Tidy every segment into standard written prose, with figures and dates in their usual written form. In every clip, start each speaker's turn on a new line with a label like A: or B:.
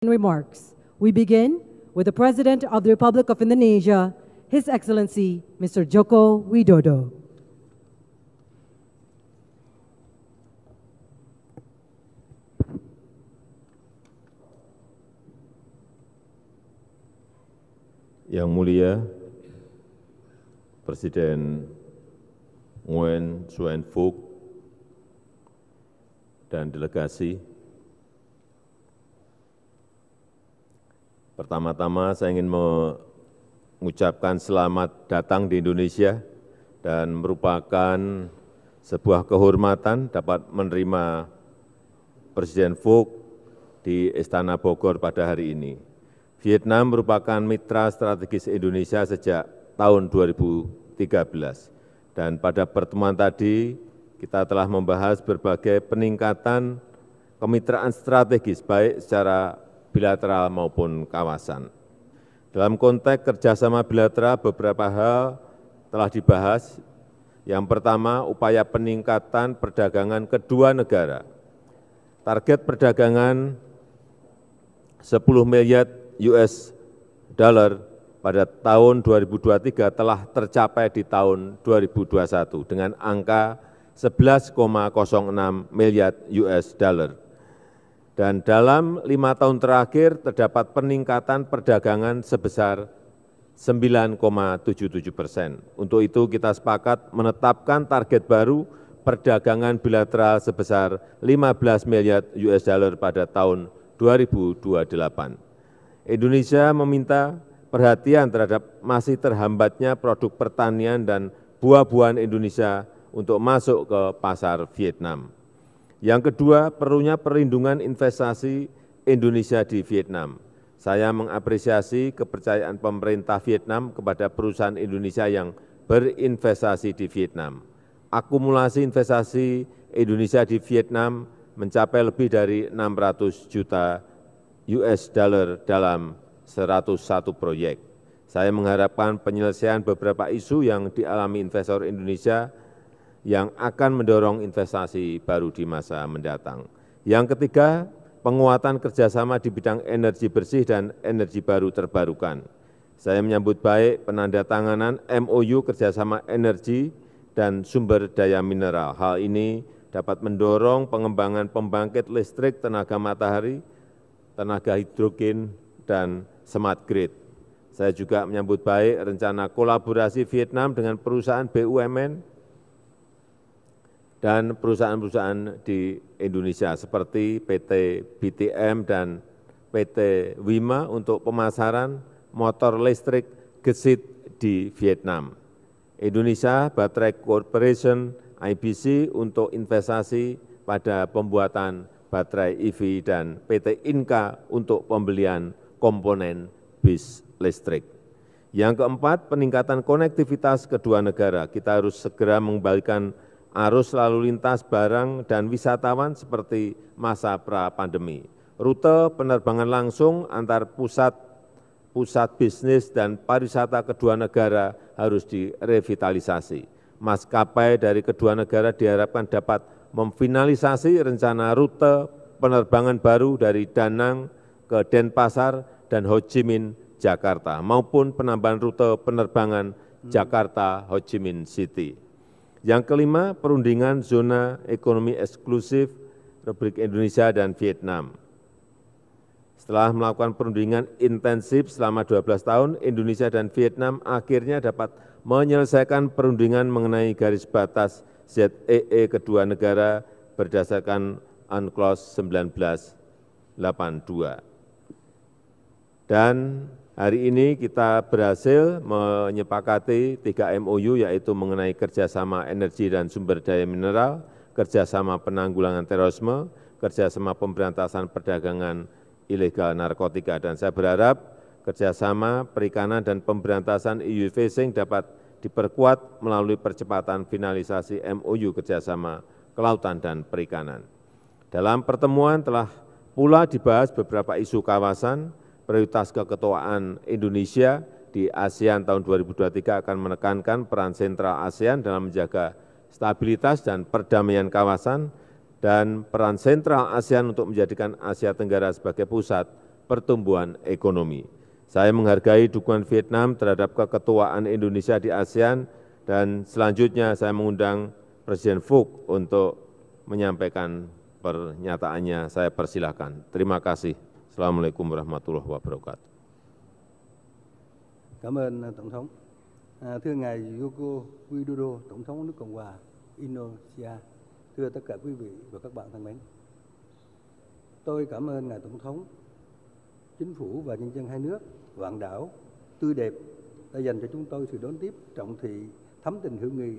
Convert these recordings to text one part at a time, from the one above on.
A: Remarks. We begin with the President of the Republic of Indonesia, His Excellency Mr. Joko Widodo.
B: Yang mulia Presiden Nguyen Xuan Phuc dan delegasi, pertama-tama saya ingin mengucapkan selamat datang di Indonesia dan merupakan sebuah kehormatan dapat menerima Presiden Phuc di Istana Bogor pada hari ini. Vietnam merupakan mitra strategis Indonesia sejak tahun 2013 dan pada pertemuan tadi kita telah membahas berbagai peningkatan kemitraan strategis baik secara bilateral maupun kawasan. Dalam konteks kerjasama bilateral beberapa hal telah dibahas. Yang pertama, upaya peningkatan perdagangan kedua negara. Target perdagangan 10 miliar US dollar pada tahun 2023 telah tercapai di tahun 2021 dengan angka 11,06 miliar US dollar. Dan dalam 5 tahun terakhir terdapat peningkatan perdagangan sebesar 9,77%. Untuk itu kita sepakat menetapkan target baru perdagangan bilateral sebesar 15 miliar US dollar pada tahun 2028. Indonesia meminta perhatian terhadap masih terhambatnya produk pertanian dan buah-buahan Indonesia untuk masuk ke pasar Vietnam. Yang kedua, perlunya perlindungan investasi Indonesia di Vietnam. Saya mengapresiasi kepercayaan pemerintah Vietnam kepada perusahaan Indonesia yang berinvestasi di Vietnam. Akumulasi investasi Indonesia di Vietnam mencapai lebih dari 600 juta US dollar dalam 101 proyek. Saya mengharapkan penyelesaian beberapa isu yang dialami investor Indonesia yang akan mendorong investasi baru di masa mendatang. Yang ketiga, penguatan kerjasama di bidang energi bersih dan energi baru terbarukan. Saya menyambut baik penandatanganan MOU kerjasama energi dan sumber daya mineral. Hal ini dapat mendorong pengembangan pembangkit listrik tenaga matahari, tenaga hidrogen, dan smart grid. Saya juga menyambut baik rencana kolaborasi Vietnam dengan perusahaan BUMN dan perusahaan-perusahaan di Indonesia seperti PT BTM dan PT Wima untuk pemasaran motor listrik gesit di Vietnam. Indonesia Battery Corporation IBC untuk investasi pada pembuatan baterai EV dan PT Inka untuk pembelian komponen bis listrik. Yang keempat, peningkatan konektivitas kedua negara. Kita harus segera mengembalikan arus lalu lintas barang dan wisatawan seperti masa pra-pandemi. Rute penerbangan langsung antar pusat bisnis dan pariwisata kedua negara harus direvitalisasi. Maskapai dari kedua negara diharapkan dapat memfinalisasi rencana rute penerbangan baru dari Da Nang ke Denpasar dan Ho Chi Minh, Jakarta, maupun penambahan rute penerbangan Jakarta Ho Chi Minh City. Yang kelima, perundingan zona ekonomi eksklusif Republik Indonesia dan Vietnam. Setelah melakukan perundingan intensif selama 12 tahun, Indonesia dan Vietnam akhirnya dapat menyelesaikan perundingan mengenai garis batas ZEE kedua negara berdasarkan UNCLOS 1982. Dan hari ini kita berhasil menyepakati 3 MOU, yaitu mengenai kerjasama energi dan sumber daya mineral, kerjasama penanggulangan terorisme, kerjasama pemberantasan perdagangan ilegal narkotika. Dan saya berharap kerjasama perikanan dan pemberantasan EU fishing dapat diperkuat melalui percepatan finalisasi MOU kerjasama kelautan dan perikanan. Dalam pertemuan telah pula dibahas beberapa isu kawasan. Prioritas keketuaan Indonesia di ASEAN tahun 2023 akan menekankan peran sentral ASEAN dalam menjaga stabilitas dan perdamaian kawasan, dan peran sentral ASEAN untuk menjadikan Asia Tenggara sebagai pusat pertumbuhan ekonomi. Saya menghargai dukungan Vietnam terhadap keketuaan Indonesia di ASEAN dan selanjutnya saya mengundang Presiden Phuc untuk menyampaikan pernyataannya. Saya persilahkan. Terima kasih. Assalamualaikum warahmatullahi wabarakatuh.
C: Cảm ơn Tổng thống. Thưa Ngài Joko Widodo, Tổng thống nước Cộng hòa Indonesia, thưa tất cả quý vị và các bạn thân mến. Tôi cảm ơn Ngài Tổng thống, Chính phủ và nhân dân hai nước vạn đảo tươi đẹp đã dành cho chúng tôi sự đón tiếp trọng thị, thắm tình hữu nghị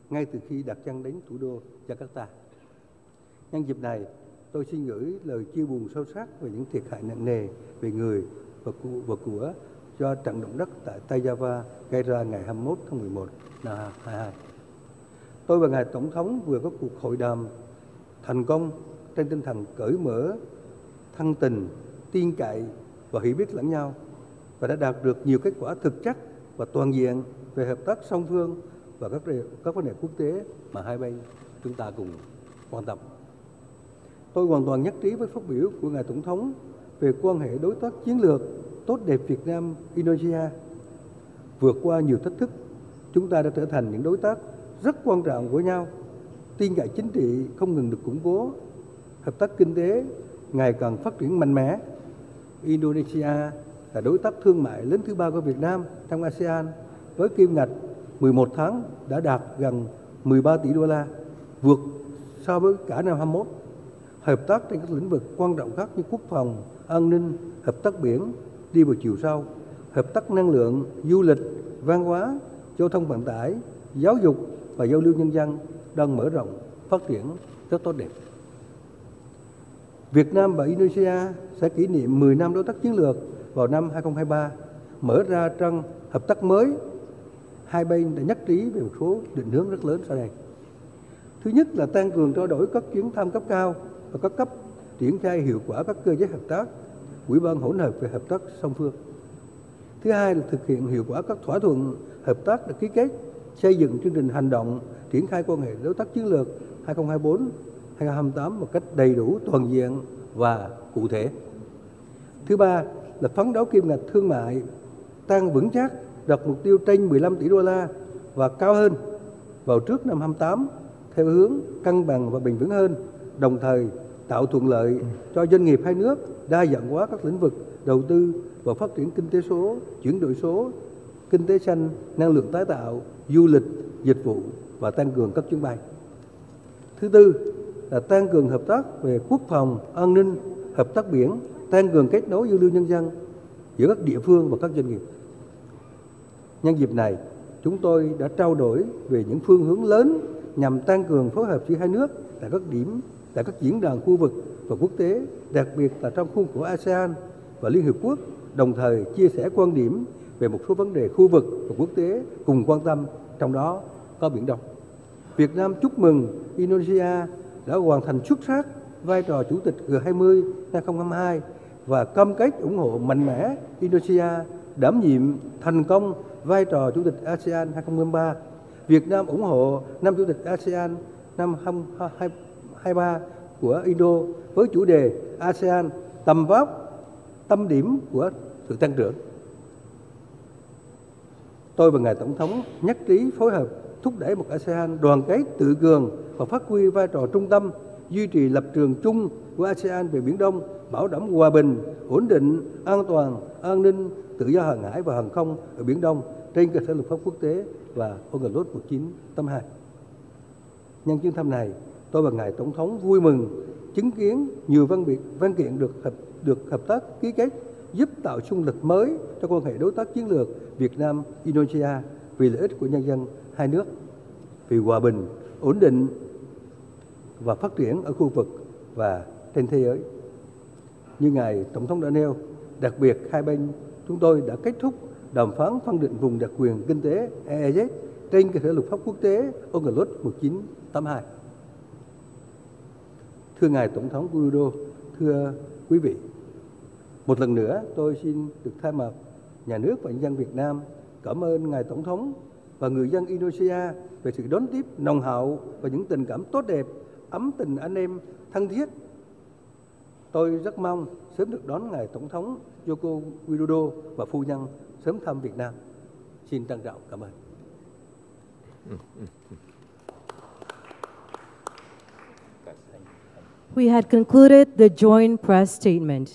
C: ngay từ khi đặt chân đến thủ đô Jakarta. Nhân dịp này, tôi xin gửi lời chia buồn sâu sắc về những thiệt hại nặng nề về người và của do trận động đất tại Tây Java gây ra ngày 21 tháng 11 năm 2022. Tôi và Ngài Tổng thống vừa có cuộc hội đàm thành công trên tinh thần cởi mở, thân tình, tin cậy và hiểu biết lẫn nhau và đã đạt được nhiều kết quả thực chất và toàn diện về hợp tác song phương và các vấn đề quốc tế mà hai bên chúng ta cùng quan tâm. Tôi hoàn toàn nhất trí với phát biểu của Ngài Tổng thống về quan hệ đối tác chiến lược tốt đẹp Việt Nam-Indonesia. Vượt qua nhiều thách thức, chúng ta đã trở thành những đối tác rất quan trọng của nhau. Tin cậy chính trị không ngừng được củng cố, hợp tác kinh tế ngày càng phát triển mạnh mẽ. Indonesia là đối tác thương mại lớn thứ ba của Việt Nam trong ASEAN với kim ngạch 11 tháng đã đạt gần 13 tỷ đô la, vượt so với cả năm 21. Hợp tác trên các lĩnh vực quan trọng khác như quốc phòng, an ninh, hợp tác biển đi vào chiều sâu, hợp tác năng lượng, du lịch, văn hóa, giao thông vận tải, giáo dục và giao lưu nhân dân đang mở rộng, phát triển rất tốt đẹp. Việt Nam và Indonesia sẽ kỷ niệm 10 năm đối tác chiến lược vào năm 2023, mở ra trang hợp tác mới. Hai bên đã nhất trí về một số định hướng rất lớn sau đây. Thứ nhất là tăng cường trao đổi các chuyến thăm cấp cao và các cấp, triển khai hiệu quả các cơ chế hợp tác, ủy ban hỗn hợp về hợp tác song phương. Thứ hai là thực hiện hiệu quả các thỏa thuận hợp tác được ký kết, xây dựng chương trình hành động, triển khai quan hệ đối tác chiến lược 2024-2028 một cách đầy đủ, toàn diện và cụ thể. Thứ ba là phấn đấu kim ngạch thương mại tăng vững chắc, đạt mục tiêu trên 15 tỷ đô la và cao hơn vào trước năm 2028 theo hướng cân bằng và bền vững hơn, đồng thời tạo thuận lợi cho doanh nghiệp hai nước đa dạng hóa các lĩnh vực đầu tư và phát triển kinh tế số, chuyển đổi số, kinh tế xanh, năng lượng tái tạo, du lịch, dịch vụ và tăng cường các chuyến bay. Thứ tư là tăng cường hợp tác về quốc phòng, an ninh, hợp tác biển, tăng cường kết nối giao lưu nhân dân giữa các địa phương và các doanh nghiệp. Nhân dịp này, chúng tôi đã trao đổi về những phương hướng lớn nhằm tăng cường phối hợp giữa hai nước tại các diễn đàn khu vực và quốc tế, đặc biệt là trong khuôn khổ ASEAN và Liên Hiệp Quốc, đồng thời chia sẻ quan điểm về một số vấn đề khu vực và quốc tế cùng quan tâm, trong đó có Biển Đông. Việt Nam chúc mừng Indonesia đã hoàn thành xuất sắc vai trò Chủ tịch G20 2022 và cam kết ủng hộ mạnh mẽ Indonesia đảm nhiệm thành công vai trò Chủ tịch ASEAN 2023. Việt Nam ủng hộ năm Chủ tịch ASEAN năm 2023 của Indo với chủ đề ASEAN tầm vóc, tâm điểm của sự tăng trưởng. Tôi và Ngài Tổng thống nhất trí phối hợp thúc đẩy một ASEAN đoàn kết tự cường và phát huy vai trò trung tâm, duy trì lập trường chung của ASEAN về Biển Đông, bảo đảm hòa bình, ổn định, an toàn, an ninh, tự do hàng hải và hàng không ở Biển Đông trên cơ sở luật pháp quốc tế và UNCLOS 1982. Nhân chuyến thăm này, tôi và Ngài Tổng thống vui mừng chứng kiến nhiều văn kiện được hợp tác ký kết giúp tạo xung lực mới cho quan hệ đối tác chiến lược Việt Nam-Indonesia vì lợi ích của nhân dân hai nước, vì hòa bình, ổn định và phát triển ở khu vực và trên thế giới. Như Ngài Tổng thống đã nêu, đặc biệt hai bên chúng tôi đã kết thúc đàm phán phân định vùng đặc quyền kinh tế EEZ trên cơ sở luật pháp quốc tế UNCLOS 1982. Thưa Ngài Tổng thống Widodo, thưa quý vị, một lần nữa tôi xin được thay mặt nhà nước và nhân dân Việt Nam cảm ơn Ngài Tổng thống và người dân Indonesia về sự đón tiếp nồng hậu và những tình cảm tốt đẹp, ấm tình anh em thân thiết. Tôi rất mong sớm được đón ngài Tổng thống Joko Widodo và phu nhân sớm thăm Việt Nam. Xin trân trọng cảm ơn.
A: We had concluded the joint press statement.